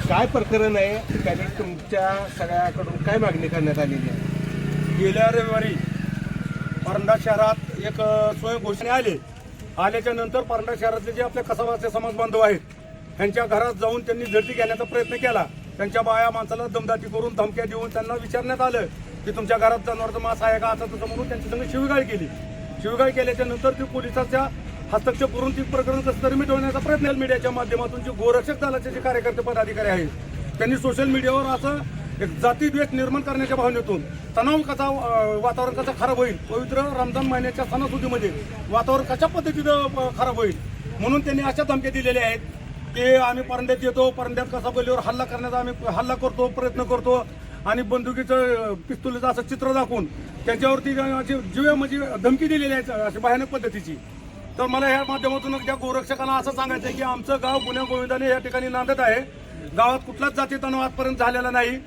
काय प्रकरण आहे त्याने तुमच्या सगळ्याकडून काय मागणी करण्यात आलेली आहे? गेल्या रविवारी परंडा शहरात एक स्वयंघोषणा आल्याच्या नंतर परंडा शहरातले जे आपले कसाबाचे समाज बांधव आहेत त्यांच्या घरात जाऊन त्यांनी झडती घेण्याचा प्रयत्न केला। त्यांच्या बाया माणसाला दमदाटी करून धमक्या देऊन त्यांना विचारण्यात आलं की तुमच्या घरात जनावरचं मांस आहे का, असं तसं म्हणून त्यांच्या संग शिवीगाळ केली। शिवीगाळ केल्याच्या नंतर ती पोलिसाच्या हस्तक्षेप करून ती प्रकरण कसं तरी मिटवण्याचा प्रयत्न मीडियाच्या माध्यमातून जे गोरक्षक दलाचे जे कार्यकर्ते पदाधिकारी आहेत त्यांनी सोशल मीडियावर असं एक जातीद्वेष निर्माण करण्याच्या भावनेतून तणाव कसा वातावरण कसं खराब होईल, पवित्र रमजान महिन्याच्या सणासुदीमध्ये वातावरण कशा पद्धतीनं खराब होईल म्हणून त्यांनी अशा धमक्या दिलेल्या आहेत की आम्ही परंड्यात येतो, परंड्यात कसा बोलीवर हल्ला करण्याचा आम्ही हल्ला करतो, प्रयत्न करतो आणि बंदुकीचं पिस्तुलीचं असं चित्र दाखवून त्यांच्यावरती जीव म्हणजे धमकी दिलेली आहे अशी भयानक पद्धतीची। तर मला ह्या माध्यमातून त्या गोरक्षकांना असं सांगायचं आहे की आमचं गाव गुन्ह्या गोविंदाने या ठिकाणी नांदत आहे। गावात कुठलाच जाती तणाव आजपर्यंत झालेला नाही,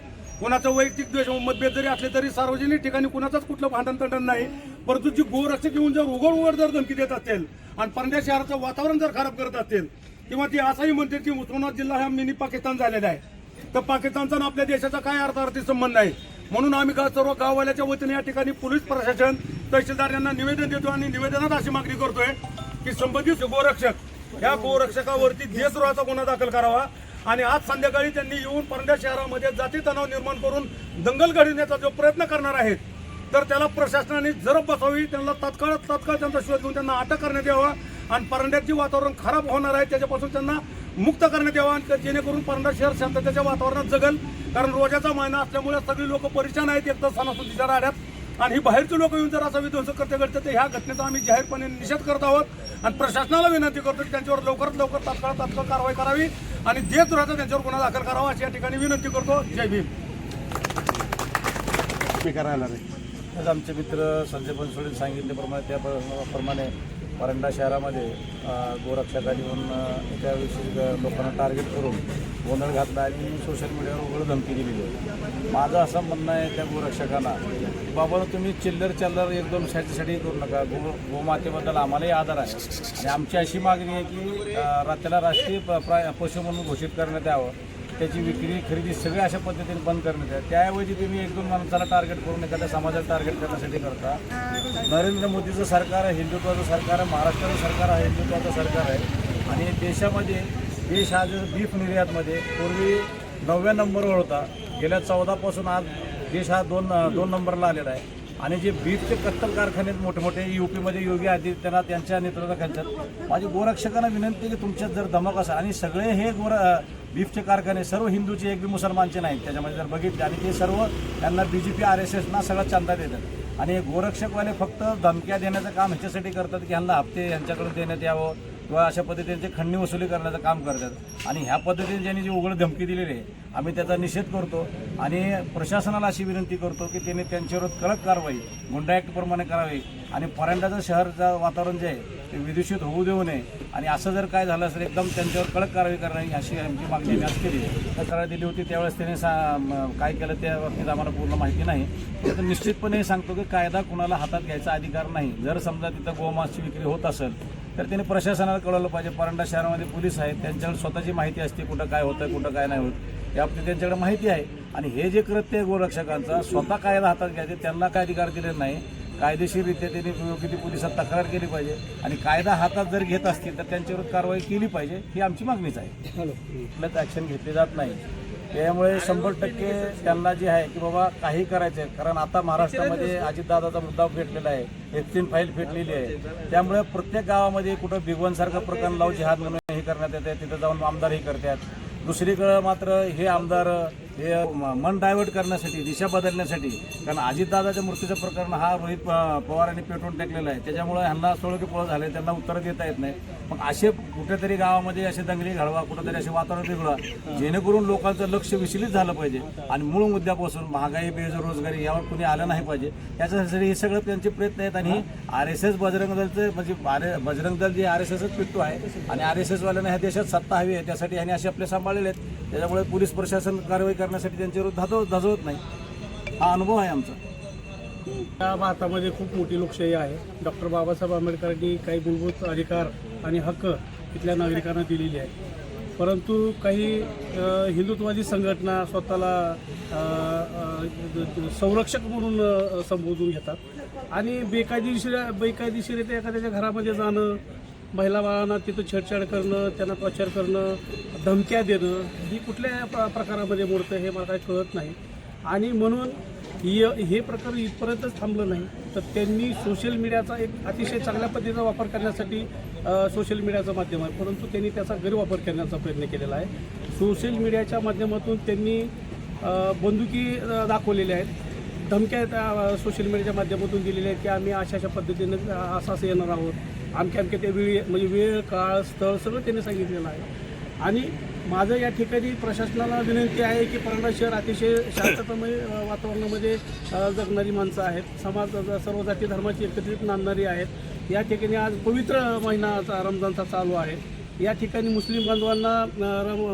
कुणाचं वैयक्तिक द्वेष मतभेद जरी असले तरी सार्वजनिक ठिकाणी कुणाचंच कुठलं भांडण तंडण नाही। परंतु जी गोरक्षक येऊन जर उघड जर धमकी देत असतील आणि परंड्या शहराचं वातावरण जर खराब करत असतील किंवा ती असंही म्हणते की उस्मानाबाद जिल्हा हा मिनी पाकिस्तान झालेला आहे, तर पाकिस्तानचा आणि आपल्या देशाचा काय अर्थार्थी संबंध नाही। म्हणून आम्ही सर्व गाववाल्याच्या वतीने या ठिकाणी पोलीस प्रशासन तहसीलदार यांना निवेदन देतो आणि निवेदनात अशी मागणी करतोय की संबंधित गोरक्षक या गोरक्षकावरती देशद्रोहाचा गुन्हा दाखल करावा आणि आज संध्याकाळी त्यांनी येऊन परंड्या शहरामध्ये जाती तणाव निर्माण करून दंगल घडविण्याचा जो प्रयत्न करणार आहेत तर त्याला प्रशासनाने जरब बसावी, त्यांना तात्काळ त्यांचा शोध घेऊन त्यांना अटक करण्यात यावा आणि परंड्यात जे वातावरण खराब होणार आहे त्याच्यापासून त्यांना मुक्त करण्यात यावं आणि जेणेकरून परंडा शहर शांततेच्या वातावरणात जगल। कारण रोजाचा महिना असल्यामुळे सगळी लोक परेशान आहेत एकदा सणासुदीच्या राहण्यात आणि ही बाहेरचे लोक येऊन जर असा विध्वंस करते घडतं तर ह्या घटनेचा आम्ही जाहीरपणे निषेध करत आहोत आणि प्रशासनाला विनंती करतो की त्यांच्यावर लवकरात लवकर तात्काळ कारवाई करावी आणि देशद्रोहाचा त्यांच्यावर गुन्हा दाखल करावा अशी या ठिकाणी विनंती करतो। जय भीम। करायला आज आमचे मित्र संजय बनसोडे सांगितल्याप्रमाणे त्याप्रमाणे परंडा शहरामध्ये गोरक्षकांनी येऊन एका लोकांना टार्गेट करून गोंधळ घातला आणि सोशल मीडियावर उघड धमकी दिलेली आहे। माझं असं म्हणणं आहे त्या गोरक्षकांना की बाबा तुम्ही चिल्लर एकदम साठी करू नका। गोमातेबद्दल आम्हालाही आदर आहे आणि आमची अशी मागणी आहे की त्याला राष्ट्रीय पशु म्हणून घोषित करण्यात यावं, त्याची विक्री खरेदी सगळ्या अशा पद्धतीने बंद करण्यात यावं। त्याऐवजी तुम्ही एक दोन माणसाला टार्गेट करून एखाद्या समाजाला टार्गेट करण्यासाठी करता। नरेंद्र मोदीचं सरकार आहे, हिंदुत्वाचं सरकार आहे, महाराष्ट्राचं सरकार आहे, हिंदुत्वाचं सरकार आहे आणि देश हा जो बीफ निर्यातमध्ये पूर्वी 9व्या नंबरवर होता, गेल्या 14 पासून आज देश हा दोन नंबरला आलेला आहे आणि जे बीफचे कत्तल कारखाने मोठे यूपीमध्ये योगी आदित्यनाथ त्यांच्या नेतृत्वाखाली माझी गोरक्षकांना विनंती की तुमच्यात जर धमक असेल आणि सगळे हे बीफचे कारखाने सर्व हिंदूचे एक बी मुसलमानचे नाहीत त्याच्यामध्ये जर बघितले आणि ते सर्व त्यांना BJP RSSना सगळा चंदा देतात आणि गोरक्षकवाले फक्त धमक्या देण्याचं काम ह्याच्यासाठी करतात की ह्यांना हप्ते ह्यांच्याकडून देण्यात यावं किंवा अशा पद्धतीने खंडणी वसुली करण्याचं काम करतात आणि ह्या पद्धतीने ज्यांनी जी उघड धमकी दिलेली आहे आम्ही त्याचा निषेध करतो आणि प्रशासनाला अशी विनंती करतो की त्यांनी त्यांच्यावर कडक कारवाई गुंडा ॲक्टप्रमाणे करावी आणि परंड्याचं शहरचं वातावरण जे आहे ते विदूषित होऊ देऊ नये आणि असं जर काय झालं असेल एकदम त्यांच्यावर कडक कारवाई करण्याची अशी आमची मागणी आम्ही आज केली तक्रार दिली होती। त्यावेळेस त्यांनी काय केलं त्या बाबतीत आम्हाला पूर्ण माहिती नाही, तर निश्चितपणे सांगतो की कायदा कुणाला हातात घ्यायचा अधिकार नाही। जर समजा तिथं गोमांसाची विक्री होत असेल तर त्यांनी प्रशासनाला कळवलं पाहिजे। परंडा शहरामध्ये पोलीस आहेत, त्यांच्याकडे स्वतःची माहिती असते कुठं काय होतं कुठं काय नाही होत याबाबतीत त्यांच्याकडे माहिती आहे आणि हे जे कृत्य आहे गोरक्षकांचा स्वतः कायदा हातात घ्यायचे त्यांना काय अधिकार दिले नाही। कायदेशीररित्या त्यांनी योग्य ती पोलिसात तक्रार केली पाहिजे आणि कायदा हातात जर घेत असतील तर त्यांच्यावर कारवाई केली पाहिजे ही आमची मागणीच आहे। कुठलंच ॲक्शन घेतली जात नाही त्यामुळे 100% त्यांना जे आहे की बाबा काही करायचं आहे। कारण आता महाराष्ट्रामध्ये अजितदादाचा मुद्दा पेटलेला आहे, एक्सिन फाईल पेटलेली आहे, त्यामुळे प्रत्येक गावामध्ये कुठं बिगवनसारखं प्रकरण लावून जिहाद म्हणून हे करण्यात येते, तिथं जाऊन आमदारही करतात। दुसरीकडं मात्र हे आमदार हे मन डायव्हर्ट करण्यासाठी दिशा बदलण्यासाठी कारण अजितदादाच्या मृत्यूचं प्रकरण हा रोहित पवारांनी पेटवून टाकलेलं आहे त्याच्यामुळे ह्यांना सोळकीपोळ झाले, त्यांना उत्तरं देता येत नाही। मग असे कुठेतरी गावामध्ये असे दंगली घडवा, कुठेतरी असे वातावरण बिघडवा जेणेकरून लोकांचं लक्ष विचलित झालं पाहिजे आणि मूळ मुद्द्यापासून महागाई बेरोजगारी यावर कुणी आलं नाही पाहिजे याच्यासाठी हे सगळं त्यांचे प्रयत्न आहेत आणि RSS बजरंग दलचे म्हणजे बजरंग दल जे RSSच पिट्टू आहे आणि RSSवाल्यांना ह्या देशात सत्ता हवी आहे त्यासाठी ह्यांनी असे आपले सांभाळलेले आहेत त्याच्यामुळे पोलीस प्रशासन कारवाई करण्यासाठी त्यांच्यावर धजवत नाही। हा अनुभव आहे आमचा। या भारतामध्ये खूप मोठी लोकशाही आहे। डॉक्टर बाबासाहेब आंबेडकरांनी काही मूलभूत अधिकार आणि हक्क इथल्या नागरिकांना दिलेले आहेत। परंतु काही हिंदुत्ववादी संघटना स्वतःला संरक्षक म्हणून संबोधून घेतात आणि बेकायदेशीरित्या एखाद्याच्या घरामध्ये जाणं, महिला बाळांना तिथं छेडछाड करणं, त्यांना टॉर्चर करणं, धमक्या देणं ही कुठल्या प्रकारामध्ये मोडतं हे मला काही कळत नाही. आणि म्हणून हे प्रकार इथपर्यंतच थांबलं नाही तर त्यांनी सोशल मीडियाचा एक अतिशय चांगल्या पद्धतीचा वापर करण्यासाठी सोशल मीडियाचं माध्यम आहे, परंतु त्यांनी त्याचा गैरवापर करण्याचा प्रयत्न केलेला आहे. सोशल मीडियाच्या माध्यमातून त्यांनी बंदुकी दाखवलेल्या आहेत, धमक्या त्या सोशल मीडियाच्या माध्यमातून दिलेल्या आहेत की आम्ही अशा पद्धतीनं असं येणार आहोत, अमक्या त्या म्हणजे वेळ, काळ, स्थळ सगळं त्यांनी सांगितलेलं आहे. आणि माझं या ठिकाणी प्रशासनाला विनंती आहे की परंडा शहर अतिशय शांततामय वातावरणामध्ये जगणारी माणसं आहेत, समाज सर्व जाती धर्माची एकत्रित नांदणारी आहेत. या ठिकाणी आज पवित्र महिना रमजानचा चालू आहे. या ठिकाणी मुस्लिम बांधवांना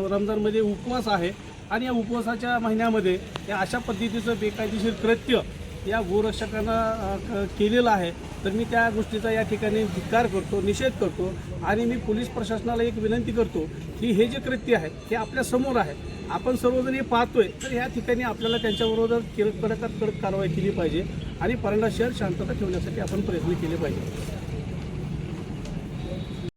रमजानमध्ये उपवास आहे आणि या उपवासाच्या महिन्यामध्ये या अशा पद्धतीचं बेकायदेशीर कृत्य या गोरक्षकांना केलेलं आहे. तर मी त्या गोष्टीचा या ठिकाणी धिक्कार करतो, निषेध करतो आणि मी पोलीस प्रशासनाला एक विनंती करतो की हे जे कृत्य आहे हे आपल्या समोर आहे, आपण सर्वजण हे पाहतोय, तर या ठिकाणी आपल्याला त्यांच्याबरोबर कडक कारवाई केली पाहिजे आणि परंडा शहर शांतता ठेवण्यासाठी आपण प्रयत्न केले पाहिजे.